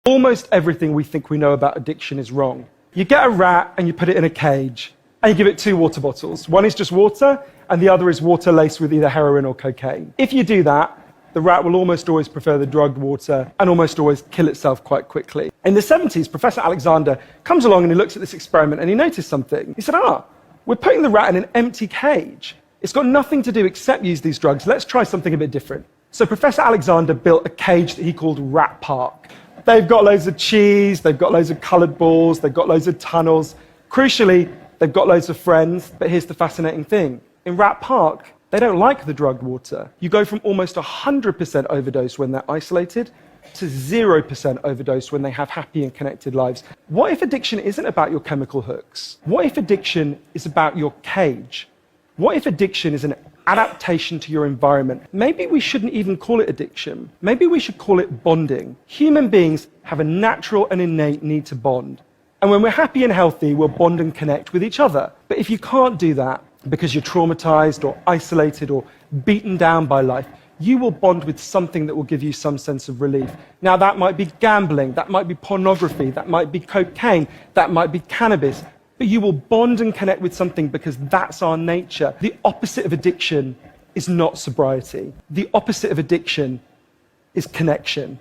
Almost everything we think we know about addiction is wrong. You get a rat and you put it in a cage, and you give it 2 water bottles. One is just water, and the other is water laced with either heroin or cocaine. If you do that, the rat will almost always prefer the drugged water and almost always kill itself quite quickly. In the 70s, Professor Alexander comes along and he looks at this experiment and he noticed something. He said, we're putting the rat in an empty cage. It's got nothing to do except use these drugs. Let's try something a bit different. So Professor Alexander built a cage that he called Rat Park. They've got loads of cheese, they've got loads of coloured balls, they've got loads of tunnels. Crucially, they've got loads of friends. But here's the fascinating thing. In Rat Park, they don't like the drugged water. You go from almost 100% overdose when they're isolated to 0% overdose when they have happy and connected lives. What if addiction isn't about your chemical hooks? What if addiction is about your cage? What if addiction is an adaptation to your environment? Maybe we shouldn't even call it addiction. Maybe we should call it bonding. Human beings have a natural and innate need to bond. And when we're happy and healthy, we'll bond and connect with each other. But if you can't do that because you're traumatized or isolated or beaten down by life, you will bond with something that will give you some sense of relief. Now, that might be gambling, that might be pornography, that might be cocaine, that might be cannabis. But you will bond and connect with something because that's our nature. The opposite of addiction is not sobriety. The opposite of addiction is connection.